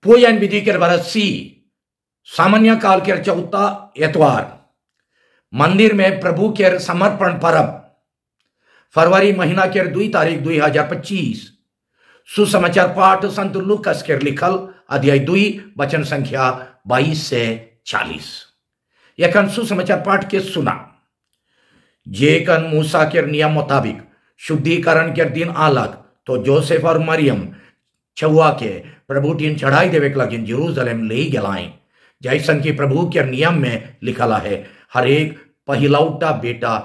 पूजन विधि के बरसी सामान्य काल के चौथा एतवार मंदिर में प्रभु के समर्पण परब फरवरी महीना के 2 तारीख 2025 सुसमाचार पाठ संत लूकास के लिखल अध्याय 2 वचन संख्या 22 से 40। यखन सुसमाचार पाठ के सुना। जेकन मूसा के नियम मुताबिक शुद्धिकरण के दिन आलक तो जोसेफ और मरियम छुआ के प्रभु टीन चढ़ाई देवे के लगिन जेरूशलेम ले गलाएं। जैसन की प्रभु के नियम में लिखला है, हर एक पहिलौटा बेटा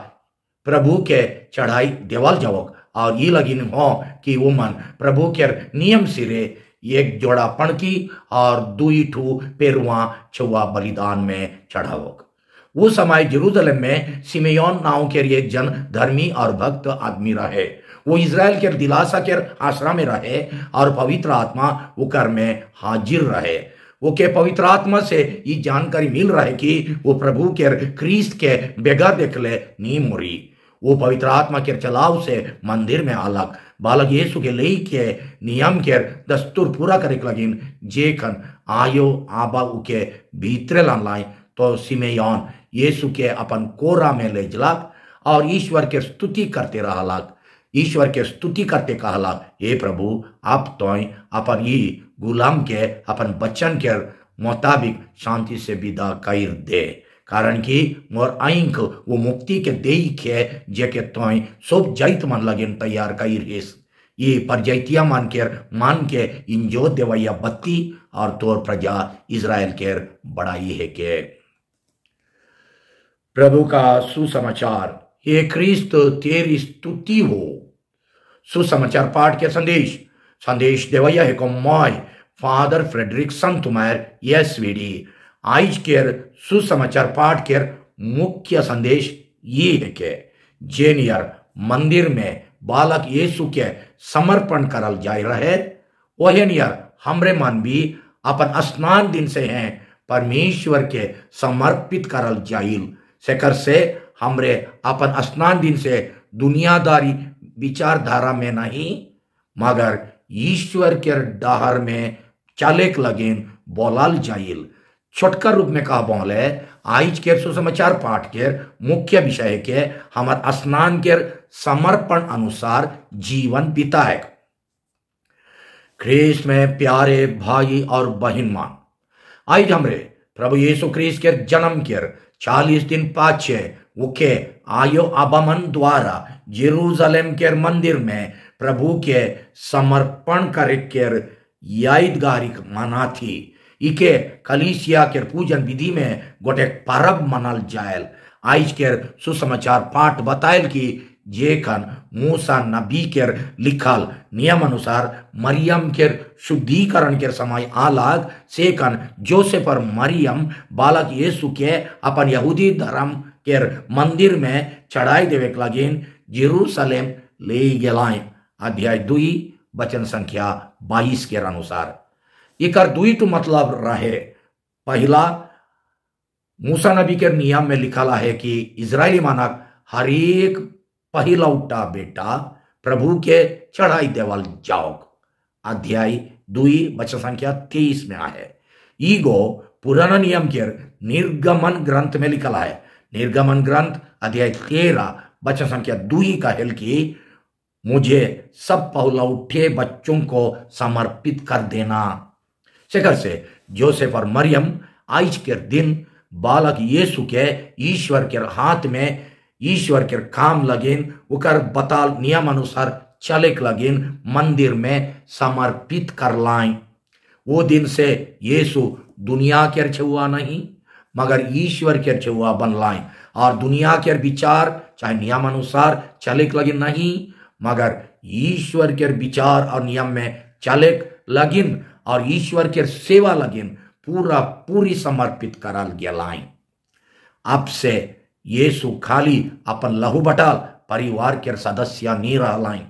प्रभु के चढ़ाई देवल जावक और ये लगिन हो कि वो मन प्रभु के नियम सिरे एक जोड़ा पणकी और 2 ठू पेरुआ छुआ बलिदान में चढ़ावक। वो समय जेरूशलेम में सिमेयोन नाव के एक जन धर्मी और भक्त आदमी रहे। वो इज़राइल के दिलासा के आश्रम में रहे और पवित्र आत्मा वो कर में हाजिर रहे। वो के पवित्र आत्मा से ये जानकारी मिल रहे कि वो प्रभु के क्रिस्त के बेगर देखले नी मुरी। वो पवित्र आत्मा के चलाव से मंदिर में आलक बालक यीशु के ले के नियम के दस्तूर पूरा करे लगिन। जेखन आयो आबा उके भीतरे लाई तो सिमेयोन यीशु के अपन कोरा में ले जलाक और ईश्वर के स्तुति करते रहलाक। ईश्वर के स्तुति करते कहला, हे प्रभु आप तो अपन ये गुलाम के अपन बच्चन के मुताबिक शांति से विदा कर दे, कारण कि मोर आंख वो मुक्ति के दे के जेके तो सब जैत मन लगिन तैयार कर रेस। ये परजैतिया मान के इंजो देवैया बत्ती और तोर प्रजा इज़राइल के बड़ाई है के। प्रभु का सुसमाचार, हे क्रिस्त तेरी स्तुति हो। सुसमाचार पाठ के संदेश देवैया है को मॉय फादर फ्रेडरिक संतुमार यस्वीडी। आज के सुसमाचार पाठ के मुख्य संदेश ये है कि जेनियर मंदिर में बालक यीशु के समर्पण करल जाय रहे, वही नियर हमरे मन भी अपन स्नान दिन से हैं परमेश्वर के समर्पित करल जाइल। सेकर से हमरे अपन स्नान दिन से दुनियादारी विचारधारा में नहीं मगर ईश्वर के डहर में चालेक लगेन बोलाल जाइल। छोटका रूप में कहा बोले आज के सुसमाचार पाठ के मुख्य विषय के हमार स्नान के समर्पण अनुसार जीवन बिताए। ख्रीस्त में प्यारे भाई और बहन मान, आज हमरे प्रभु यीशु ख्रीस्त के जन्म के 40 दिन पाछे उके आयो आगमन द्वारा जेरूशलेम के मंदिर में प्रभु के समर्पण करे के यादगारी मना थी। इके कलीसिया के पूजन विधि में गोटे परब मनल जायल। आज के सुसमाचार पाठ बतायल कि जेखन मूसा नबी के लिखल नियम अनुसार मरियम के शुद्धिकरण के समय आलाग सेकन जोसेफ और मरियम बालक यीशु के अपन यहूदी धर्म के मंदिर में चढ़ाई देवे के लगिन जेरूशलेम ले गलाएं। अध्याय 2 वचन संख्या 22 के अनुसार इकर 2 तो मतलब रहे। पहला मूसा नबी के नियम में लिखला है कि इजरायली मानक हर एक पहिलौटा बेटा प्रभु के चढ़ाई देवल जाओ। अध्याय 2 वचन संख्या 23 में आहे। ईगो पुराना नियम के निर्गमन ग्रंथ में लिखला है। निर्गमन ग्रंथ अध्याय 13 वचन संख्या 2 का है कि मुझे सब पहिलौठे बच्चों को समर्पित कर देना। शेखर से जोसेफ और मरियम आज के दिन बालक यीशु के ईश्वर के हाथ में ईश्वर के काम लगिन उकर बताल नियम अनुसार चले लगिन मंदिर में समर्पित कर लाएं। वो दिन से यीशु दुनिया के छुआ नहीं मगर ईश्वर के छुआ बन लाएं और दुनिया के विचार चाहे नियम अनुसार चले लगिन नहीं मगर ईश्वर के विचार और नियम में चले लगिन और ईश्वर के सेवा लगिन पूरी समर्पित करल गलाएं। अब से यीशु खाली अपन लहू बटाल परिवार के सदस्य नहीं रहलाएं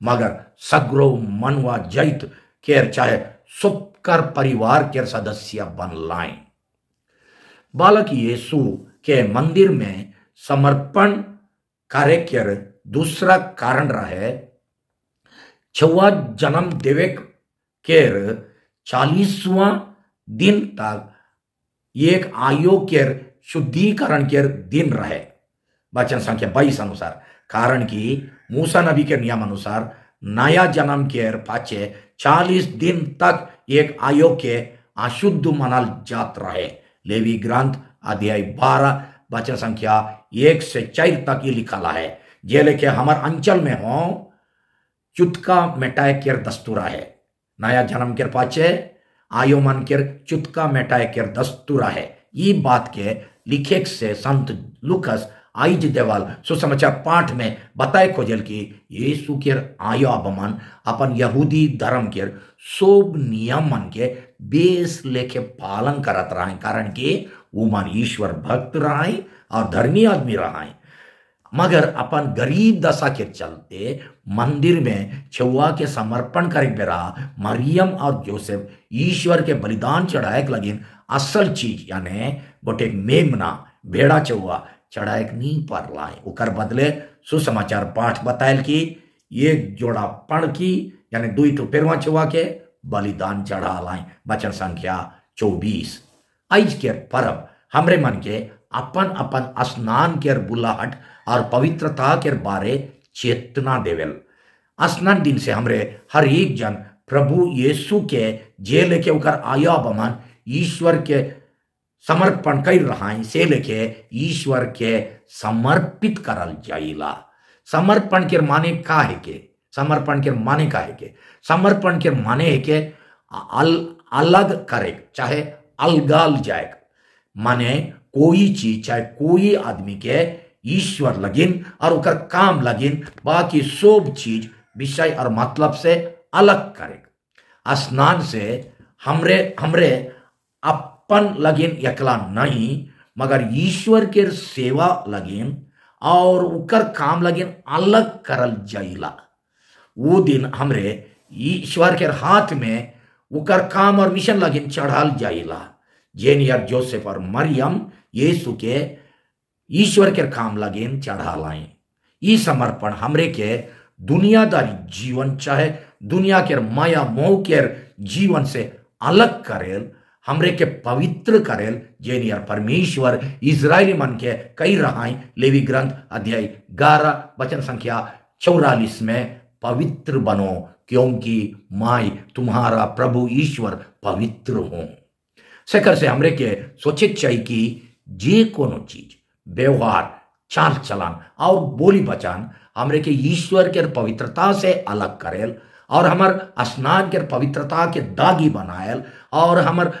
मगर सग्रो मनवा जैत केर चाहे सुपकर परिवार के सदस्य बन लाएं। बालक यीशु के मंदिर में समर्पण करे के दूसरा कारण रहे छुआ जन्म देवे केर 40वां दिन तक एक आयोग के शुद्धिकरण के दिन रहे। वचन संख्या 22 अनुसार, कारण कि मूसा नबी के नियम अनुसार नया जन्म के पाछे 40 दिन तक एक आयोग के अशुद्ध मानल जात रहे। लेवी ग्रंथ अध्याय 12 वचन संख्या 1 से 4 तक ये लिखा है। जे लेके हमार अंचल में हो चुटका मेटाए के दस्तूरा है। नया जन्म के पाछे आयो मन के चुटका मेटाए के दस्तूरा है। ये बात के लिखेक से संत लुकस आइज देवाल सुसमाचार पाठ में बताए खोजल कि यीशु के आयो अबमन अपन यहूदी धर्म के सब नियम मन के बेस लेके पालन करत रहे, कारण कि वो मन ईश्वर भक्त रहे और धर्मी आदमी रहे। मगर अपन गरीब दशा के चलते मंदिर में छुआ के समर्पण करे बेरा मरियम और जोसेफ ईश्वर के बलिदान चढ़ाए लगिन असल चीज यानी गोटे मेमना भेड़ा चौआ चढ़ाए नहीं पर लाए। उकर बदले सुसमाचार पाठ बतायल कि एक जोड़ा पण की यानी 2 पेरवा चौआ के बलिदान चढ़ा लाए। वचन संख्या 24। आज के पर्व हमरे मन के अपन अपन स्नान के बुलाहट और पवित्रता के बारे चेतना देवेल। स्नान दिन से हमरे हर एक जन प्रभु यीशु के जे लेके उकर आया बमन ईश्वर के समर्पण कर रहा है, से लेके ईश्वर के समर्पित करल जाइला। समर्पण के माने का है के? समर्पण के माने का है के? समर्पण के माने है के अलग करे, चाहे अलगाल जाए, माने कोई चीज चाहे कोई आदमी के ईश्वर लगिन और उकर काम लगिन बाकी सब चीज विषय और मतलब से अलग करे। स्नान से हमरे अपन लगिन एकला नहीं मगर ईश्वर के सेवा लगिन और उकर काम लगिन अलग करल जाइला। वो दिन हमरे ईश्वर के हाथ में उकर काम और मिशन लगिन चढ़ाल जाइला। जेनियर जोसेफ और मरियम यीशु के ईश्वर के काम लगिन चढ़ा लाए। ई समर्पण हमरे के दुनियादारी जीवन चाहे दुनिया के माया मोह के जीवन से अलग करेल, हमरे के पवित्र करेल। जेनियर परमेश्वर इजरायली मन के कई रहाई लेवी ग्रंथ अध्याय 11 वचन संख्या 44 में पवित्र बनो क्योंकि माई तुम्हारा प्रभु ईश्वर पवित्र हो। सेकर से हमरे के सोचित चाहिए कि जे कोनो चीज व्यवहार चाल चलन और बोली बचान हमरे के ईश्वर के पवित्रता से अलग करेल और हमर स्नान के पवित्रता के दागी बनायल और हमर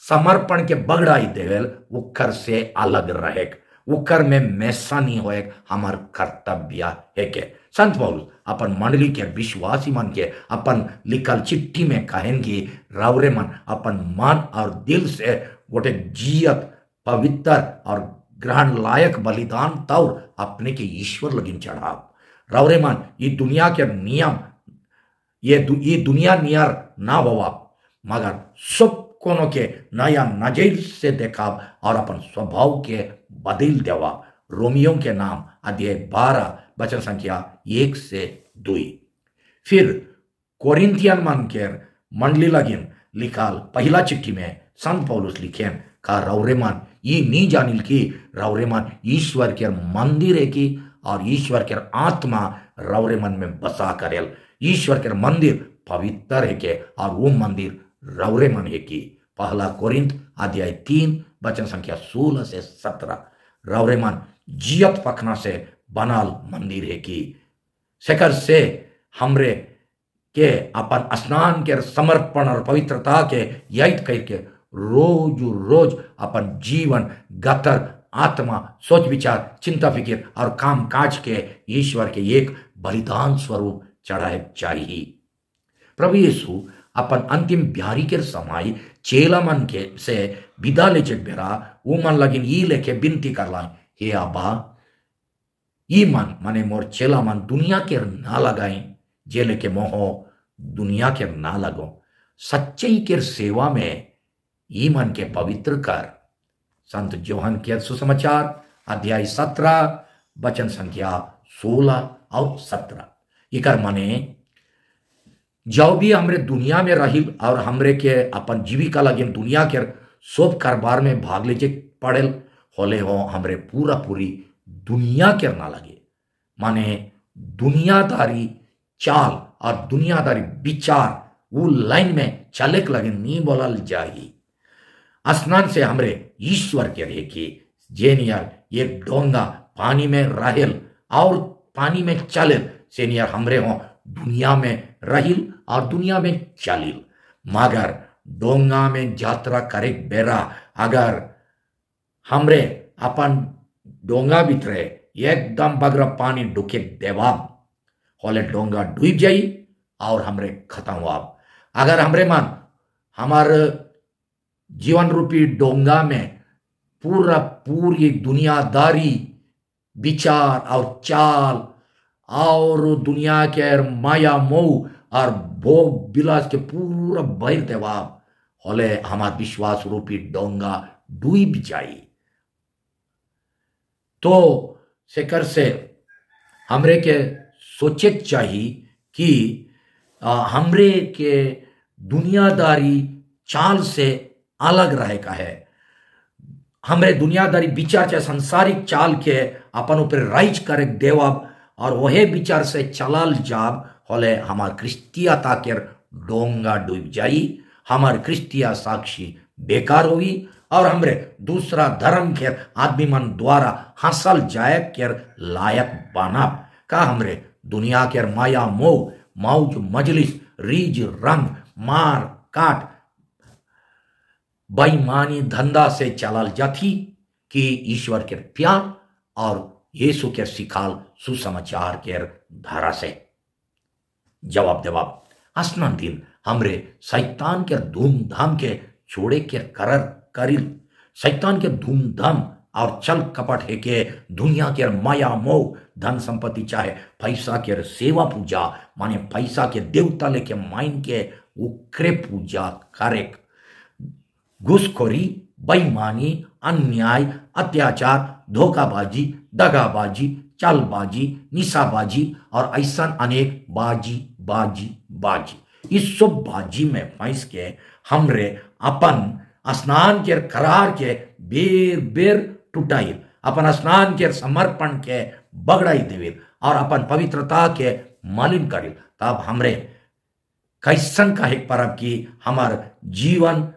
समर्पण के बगड़ाई देवेल उकर से अलग रहे, उकर में मैसा नहीं होए हमर कर्तव्य है के। संत पौलुस अपन मंडली के विश्वासी मन के अपन लिखल चिट्ठी में कहन कि रावरे मन अपन मन और दिल से गोटे जियत पवित्र और ग्रहण लायक बलिदान तौर अपने के ईश्वर लगिन चढ़ाव। रावरे मन ये दुनिया के नियम ये दुनिया नियर ना होवा मगर सब कोनो के नया नजर से देखाव और अपन स्वभाव के बदल देवा। रोमियो के नाम अध्याय 12 वचन संख्या 1 से 2। फिर कोरिन्थियन मन के मंडली लगिन लिखाल पहला चिट्ठी में संत पौलुस लिखेन का रौरे मन ये नहीं जानिल कि रौरे मन ईश्वर के मंदिर है कि और ईश्वर के आत्मा रौरे मन में बसा करेल। ईश्वर के मंदिर पवित्र है के और वो मंदिर रौरे मन है कि। पहला कोरिन्थ अध्याय 3 वचन संख्या 16 से 17। रौरे मन जियत पखना से बनाल मंदिर है कि। सेकर से हमरे के अपन स्नान के समर्पण और पवित्रता के याद करके रोज रोज अपन जीवन गतर आत्मा सोच विचार चिंता फिक्र और काम काज के ईश्वर के एक बलिदान स्वरूप चढ़ाए चाहिए। प्रभु यीशु अपन अंतिम ब्यारी के समय चेला मन के से विदा ले बेरा वो मन लगिन ई लेके विनती करला, हे आबा ई मन माने मोर चेला मन दुनिया के ना लगाई जे लेके मोहो दुनिया के ना लगो। सच्चाई के सेवा में ई मन के पवित्र कर। संत जोहन के सुसमाचार अध्याय 17 वचन संख्या 16 और 17। इकर माने जो भी हमरे दुनिया में रहिल और हमरे के अपन जीविका लगे दुनिया के सब कारोबार में भाग लीजिए पड़ेल होले हो हमरे पूरा पूरी दुनिया के ना लगे, माने दुनियादारी चाल और दुनियादारी विचार वो लाइन में चले के लगे नहीं बोलल जाही। स्नान से हमरे ईश्वर के रहे कि जेनियर ये डोंगा पानी में रहेल और पानी में चलेल सेनियर हमरे हो दुनिया में रहिल और दुनिया में चलिल, मगर डोंगा में यात्रा करे बेरा अगर हमरे अपन डोंगा भीतरे एकदम बगर पानी डुके देवा होले डोंगा डूब जाई और हमरे खत्म हुआ। अगर हमरे मन हमार जीवन रूपी डोंगा में पूरा पूरी दुनियादारी विचार और चाल और दुनिया के माया मोह और भोग विलास के पूरा बहिर देवा होले हमार विश्वास रूपी डोंगा डूब जाई। तो सेकर से हमरे के सोचे चाहिए कि हमरे के दुनियादारी चाल से अलग रहे का है। हमरे दुनियादारी विचार चाहे संसारिक चाल के अपन ऊपर राइज करे देवब और वही विचार से चलाल जाब होले हमार क्रिस्तियता के डोंगा डूब जाई, हमार क्रिस्तिया साक्षी बेकार हुई और हमरे दूसरा धर्म के आदमी मन द्वारा हासिल जाए के लायक बनब का हमरे दुनिया के माया मोह मौज मजलिस रीज रंग मार काट बेईमानी धंधा से चलल जाती कि ईश्वर के प्यार और यीशु के सिखाल सुसमाचार के धारा से जवाब देवाब स्नान दिन हमरे शैतान के धूमधाम के छोड़े के करर करिल। शैतान के धूमधाम और छल कपट है के दुनिया के माया मोह धन संपत्ति चाहे पैसा के सेवा पूजा माने पैसा के देवता लेके माइन के उकरे पूजा करे, घूसखोरी बेईमानी अन्याय अत्याचार धोखाबाजी दगाबाजी चालबाजी निशाबाजी और ऐसा अनेक बाजी बाजी बाजी इस सब बाजी में फंस के हमरे अपन स्नान के करार के बेर बेर टूटाइल, अपन स्नान के समर्पण के बगड़ाई देविल और अपन पवित्रता के मलिन करिल। तब हमरे कैसन कहे परब की हमार जीवन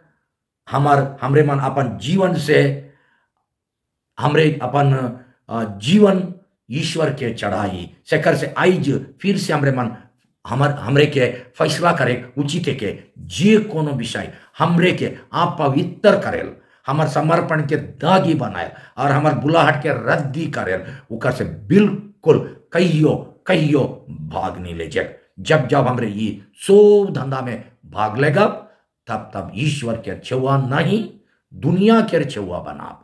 हमरे मन अपन जीवन से हमरे अपन जीवन ईश्वर के चढ़ाई सेकर से आइज फिर से हमरे मन हमरे के फैसला करे उचित है के जे कोनो विषय हमरे के आप पवित्र करेल, हमार समर्पण के दागी बनाए और हमार बुलाहट के रद्दी करेल, उकर से बिल्कुल कहियो कहियो भाग नहीं ले जाए। जब जब हमरे ये सो धंधा में भाग लेगा तब तब ईश्वर के छुआ नहीं दुनिया के छुआ बना,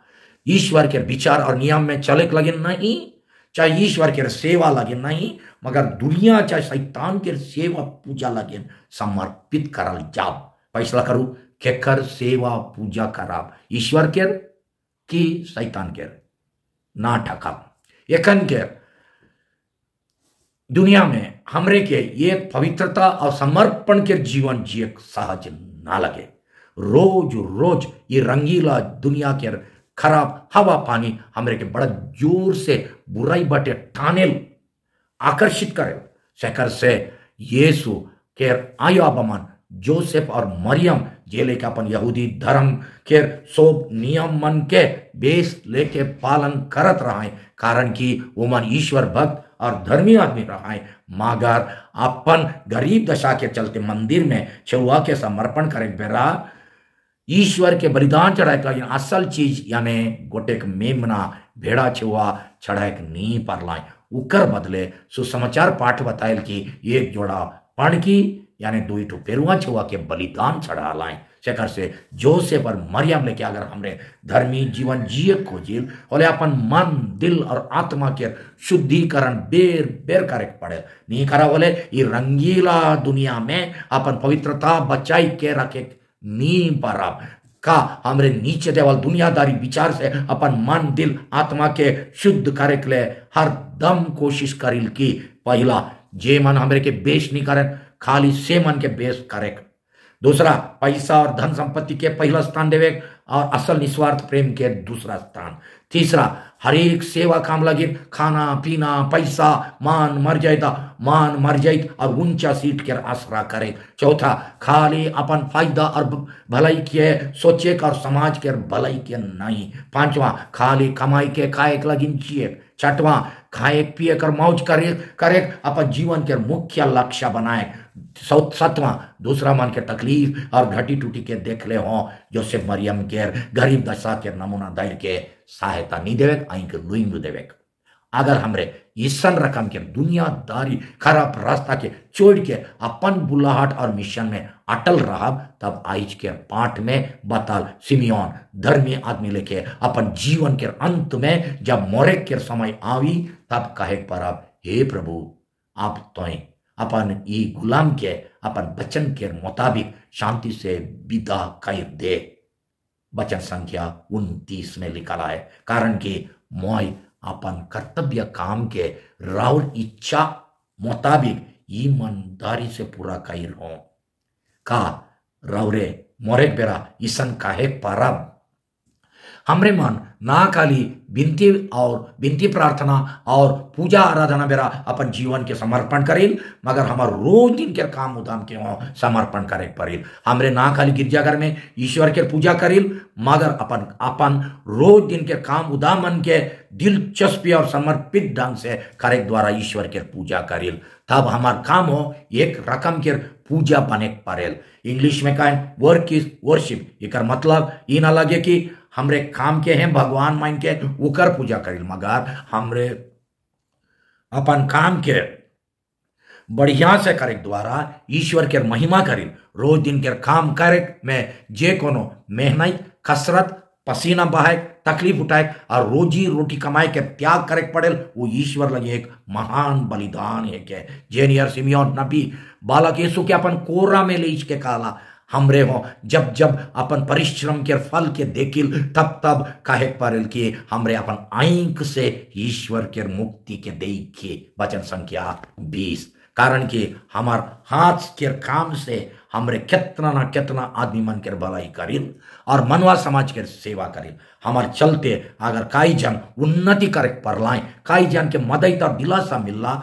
ईश्वर के विचार और नियम में चले लगे नहीं, चाहे ईश्वर के सेवा लगे नहीं मगर दुनिया चाहे शैतान के सेवा पूजा लगे समर्पित करल जाब। फैसला करू केकर सेवा पूजा कराब, ईश्वर के कि शैतान के ना ठकब। एकन के दुनिया में हमरे के एक पवित्रता और समर्पण के जीवन जिए सहज ना लगे। रोज रोज ये रंगीला दुनिया के खराब हवा पानी हमरे के बड़ा जोर से बुराई बटे ठानेल आकर्षित करे सेकर से यीशु के आया बमन जोसेफ और मरियम जे लेके अपन यहूदी धर्म के सोब नियम मन के बेस लेके पालन करत रहा है, कारण कि वो मन ईश्वर भक्त और धर्मी आदमी रहा है, मगर अपन गरीब दशा के चलते मंदिर में छुआ के समर्पण करे बेरा ईश्वर के बलिदान चढ़ाए लेकिन असल चीज यानी गोटेक मेमना भेड़ा छुआ चढ़ाए नहीं पारलाए, उकर बदले सुसमाचार पाठ बतायल कि एक जोड़ा पण की यानी दुई ठो पेरुआ छुआ के बलिदान चढ़ा लाए सेकर से जोसेफ और मरियम लेके अगर हमरे धर्मी जीवन जिए खोजिल होले अपन मन दिल और आत्मा के शुद्धिकरण बेर बेर करे पड़े नहीं करा बोले ये रंगीला दुनिया में अपन पवित्रता बचाई के रखे नी बराब का हमरे नीचे देवल दुनियादारी विचार से अपन मन दिल आत्मा के शुद्ध करे के लिए हर दम कोशिश करिल की पहला जे मन हमरे के बेश नहीं करें खाली से मन के बेस करेक्ट। दूसरा, पैसा और धन संपत्ति के पहला स्थान देवे और असल निस्वार्थ प्रेम के दूसरा स्थान। तीसरा, हर एक सेवा काम लगे खाना पीना पैसा मान मर्यादा और ऊंचा सीट के आसरा करे। चौथा, खाली अपन फायदा और भलाई के सोचे और समाज के भलाई के नहीं। पांचवा, खाली कमाई के खाए लगिन जिए। छठवां, खाए पिए कर मौज करे अपन जीवन के मुख्य लक्ष्य बनाए। सतवां, दूसरा मन के तकलीफ और घटी टूटी के देख ले हो जो से मरियम के गरीब दशा के नमूना दायर के सहायता नहीं देवे आई के लुइंग देवे। अगर हमरे ईसन रकम के दुनियादारी खराब रास्ता के छोड़ के अपन बुलाहट और मिशन में अटल रहा, तब आज के पाठ में बताल सिमियोन धर्मी आदमी लेके अपन जीवन के अंत में जब मोरे के समय आवी तब कहे पर अब हे प्रभु आप तो अपन ई गुलाम के अपन वचन के मुताबिक शांति से विदा कर दे। वचन संख्या 29 में लिखा है, कारण कि मोय अपन कर्तव्य काम के राउर इच्छा मुताबिक ईमानदारी से पूरा कर हो का राउरे मोरे बेरा ईसन काहे परब हमरे मन ना खाली बिनती प्रार्थना और पूजा आराधना बेरा अपन जीवन के समर्पण करेल, मगर हमार रोज दिन के काम उदाम के समर्पण करे पड़ेल। हमरे ना खाली गिरजाघर में ईश्वर के पूजा करेल, मगर अपन रोज दिन के काम उदाम मन के दिलचस्पी और समर्पित ढंग से करे द्वारा ईश्वर के पूजा करेल। तब हमार काम हो एक रकम के पूजा बने पड़ेल। इंग्लिश में कहें वर्क इज वर्शिप। एक मतलब ये ना लगे कि हमरे काम के हैं भगवान मान के उकर पूजा करिल, मगर हमरे अपन काम के बढ़िया से करे द्वारा ईश्वर के महिमा करिल। रोज दिन के काम करे में जे कोनो मेहनत कसरत पसीना बहाए तकलीफ उठाए और रोजी रोटी कमाए के त्याग करे पड़ेल, वो ईश्वर लगे एक महान बलिदान है के जेनियर सिमियोन नबी बालक यीशु के अपन कोरा में ले के काला हमरे हो जब अपन परिश्रम के फल के देखिल तब कहे पड़ेल कि हमरे अपन आंख से ईश्वर के मुक्ति के देखिए। वचन संख्या 20। कारण कि हमार हाथ के काम से हमरे कितना ना कितना आदमी मन के भलाई करिल और मनवा समाज के सेवा करिल। हमार चलते अगर काई जन उन्नति करे परलाए, काई जन के मदद और दिलासा मिलला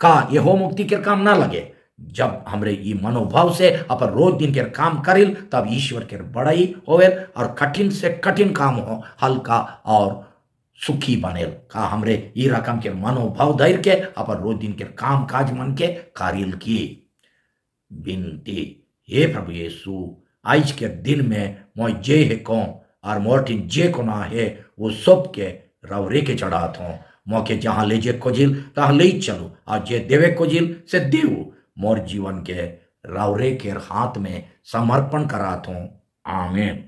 का यहो मुक्ति के काम ना लगे। जब हमरे ये मनोभाव से अपन रोज दिन के काम करिल तब ईश्वर के बड़ाई होवे और कठिन से कठिन काम हो हल्का और सुखी बनेल। का हमरे ये रकम के मनोभाव धैर्य के अपन रोज दिन के काम काज मन के कारिल की बिनती। हे प्रभु यीशु, आज के दिन में मोय जे है कौन और मोर्टिन जे को ना है वो सब के रवरे के चढ़ात हो। मौके जहां ले जे खोजिल तहां ले चलो और जे देवे खोजिल से देव मोर जीवन के रावरे के हाथ में समर्पण करात हूं। आमीन।